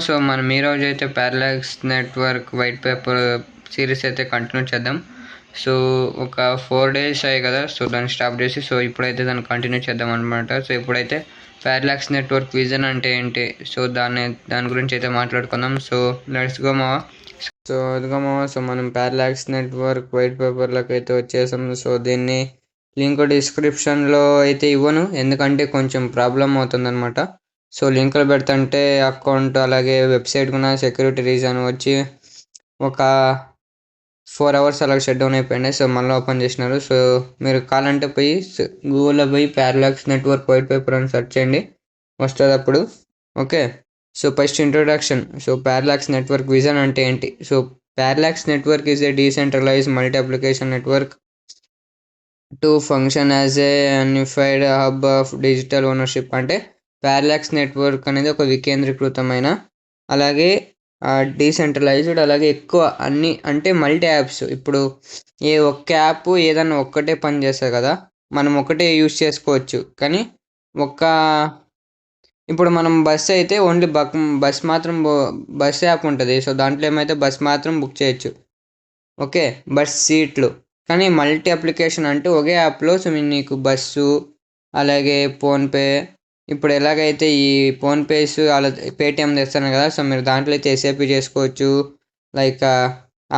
So మనం ఈరోజు అయితే parallax network white paper series అయితే కంటిన్యూ చేద్దాం. సో ఒక 4 days అయ్యాయి కదా, సో దాన్ని స్టాప్ చేసి సో ఇప్పుడైతే దాన్ని కంటిన్యూ చేద్దాం అనమాట. సో ఇప్పుడైతే పారలాక్స్ నెట్వర్క్ విజన్ అంటే ఏంటి, సో దాని గురించి అయితే మాట్లాడుకుందాం. సో లెట్స్ గో మావా. సో మనం పారలాక్స్ నెట్వర్క్ వైట్ పేపర్లకు అయితే వచ్చేసాం. సో దీన్ని లింక్ డిస్క్రిప్షన్లో అయితే ఇవ్వను, ఎందుకంటే కొంచెం ప్రాబ్లం అవుతుందన్నమాట. సో లింకులు పెడుతుంటే అకౌంట్ అలాగే వెబ్సైట్ కూడా సెక్యూరిటీ రీజన్ వచ్చి ఒక 4 hours అలా షట్ డౌన్ అయిపోయింది. సో మళ్ళీ ఓపెన్ చేసినారు. సో మీరు కావాలంటే పోయి గూగుల్లో పోయి పారలాక్స్ నెట్వర్క్ వైట్ పేపర్ అని సెర్చ్ చేయండి, వస్తుంది అప్పుడు. Okay, so first introduction. So parallax network vision అంటే ఏంటి? So parallax network is a decentralised multi application network to function as a unified hub of digital ownership. అంటే parallax network అనేది ఒక వికేంద్రీకృతమైన, అలాగే డీసెంట్రలైజ్డ్, అలాగే ఎక్కువ అన్ని అంటే మల్టీ యాప్స్. ఇప్పుడు ఏ ఒక్క యాప్ ఏదన్నా ఒక్కటే పని చేస్తుంది కదా, మనం ఒకటే యూజ్ చేసుకోవచ్చు. కానీ ఇప్పుడు మనం బస్ అయితే ఓన్లీ బస్ మాత్రం బస్ యాప్ ఉంటుంది. సో దాంట్లో ఏమైతే బస్ మాత్రం బుక్ చేయొచ్చు, ఓకే, బస్ సీట్లు. కానీ మల్టీ అప్లికేషన్ అంటే ఒకే యాప్లో సో నీకు బస్సు అలాగే ఫోన్పే, ఇప్పుడు ఎలాగైతే ఈ ఫోన్పేస్ అలా పేటిఎం తెస్తాను కదా, సో మీరు దాంట్లో అయితే ఎస్ఐపి చేసుకోవచ్చు, లైక్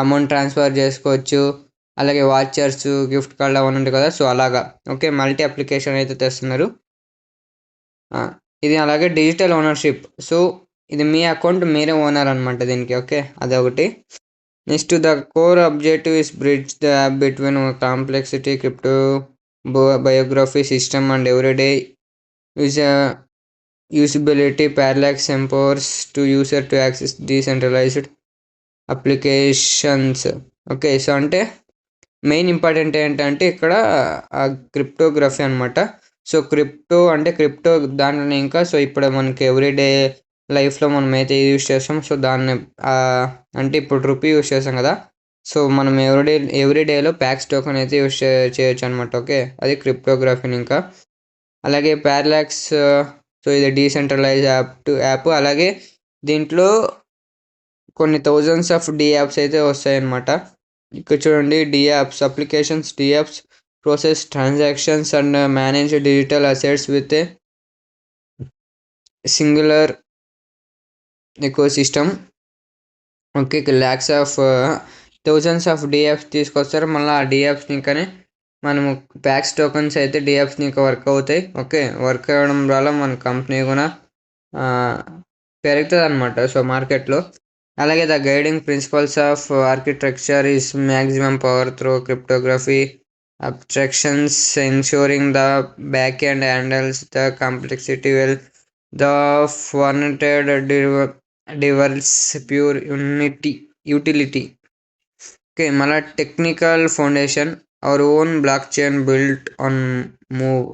అమౌంట్ ట్రాన్స్ఫర్ చేసుకోవచ్చు, అలాగే వాచర్స్, గిఫ్ట్ కార్డ్ అవన్నీ ఉంటాయి కదా, సో అలాగా. ఓకే, మల్టీ అప్లికేషన్ అయితే తెస్తున్నారు ఇది. అలాగే డిజిటల్ ఓనర్షిప్, సో ఇది మీ అకౌంట్ మీరే ఓనర్ అనమాట దీనికి. ఓకే, అదొకటి. Next the core objective is bridge the app between complexity crypto biography system and everyday usability. Parallax empowers to user to access decentralized applications. Okay, so అంటే main important ఏంటంటే ఇక్కడ cryptography అనమాట. So crypto అంటే crypto దాంట్లో ఇంకా so ఇప్పుడు మనకి everyday లైఫ్లో మనం అయితే యూజ్ చేస్తాం. సో దాన్ని అంటే ఇప్పుడు రూపీ యూజ్ చేస్తాం కదా, సో మనం ఎవ్రీడేలో ప్యాక్స్ టోకెన్ అయితే యూజ్ చేయొచ్చు అనమాట. ఓకే, అది క్రిప్టోగ్రఫీని. ఇంకా అలాగే పారలాక్స్, సో ఇది డీసెంట్రలైజ్ యాప్. అలాగే దీంట్లో కొన్ని థౌజండ్స్ ఆఫ్ డి యాప్స్ అయితే వస్తాయన్నమాట. ఇక్కడ చూడండి, dApps applications, dApps process transactions and manage digital assets with a singular ecosystem. Okay, lakhs of thousands of dApps తీసుకొస్తారు. మళ్ళీ ఆ డి యాప్స్ని కానీ మనము ప్యాక్స్ టోకన్స్ అయితే డిఎఫ్స్ని ఇంకా వర్క్ అవుతాయి. ఓకే, వర్క్ అవ్వడం వల్ల మన కంపెనీ కూడా పెరుగుతుంది అనమాట సో మార్కెట్లో. అలాగే the guiding principles of architecture is maximum power through cryptography abstractions ensuring the back end handles the complexity well the fragmented diverse pure utility. Okay, మళ్ళీ technical foundation our own blockchain built on Move.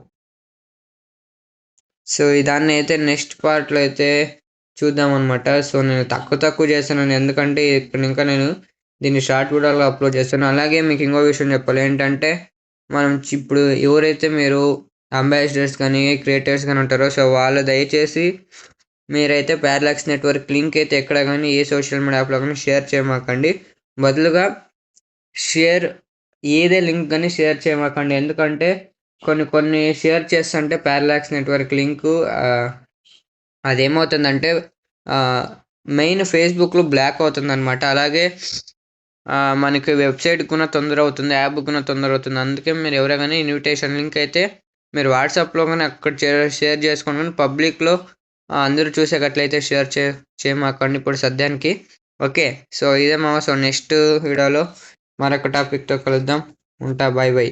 So దాన్ని అయితే next పార్ట్లో అయితే చూద్దాం అనమాట. So నేను తక్కువ చేస్తున్నాను, ఎందుకంటే ఇక్కడ ఇంకా నేను దీన్ని షార్ట్ వీడియోలో అప్లోడ్ చేస్తాను. అలాగే మీకు ఇంకో విషయం చెప్పాలి ఏంటంటే, మనం ఇప్పుడు ఎవరైతే మీరు అంబాసిడర్స్ కానీ క్రియేటర్స్ కానీ ఉంటారో, సో వాళ్ళు దయచేసి మీరైతే పారలాక్స్ నెట్వర్క్ లింక్ అయితే ఎక్కడ కానీ ఏ సోషల్ మీడియా యాప్లో కానీ షేర్ చేయమాకండి. బదులుగా ఏదే లింక్ కానీ షేర్ చేయమాకండి, ఎందుకంటే కొన్ని షేర్ చేస్తుంటే పారలాక్స్ నెట్వర్క్ లింకు అదేమవుతుందంటే మెయిన్ ఫేస్బుక్లో బ్లాక్ అవుతుంది అనమాట. అలాగే మనకి వెబ్సైట్ కూడా తొందర అవుతుంది, యాప్ కూడా తొందర అవుతుంది. అందుకే మీరు ఎవరైనా ఇన్విటేషన్ లింక్ అయితే మీరు వాట్సాప్లో కానీ అక్కడ షేర్ చేసుకోండి, కానీ పబ్లిక్లో అందరూ చూసేటట్లయితే షేర్ చేయమాకండి ఇప్పుడు సద్యానికి. ఓకే, సో ఇదే మా సో నెక్స్ట్ వీడియోలో మరొక టాపిక్తో కలుద్దాం. ఉంటా, బాయ్ బాయ్.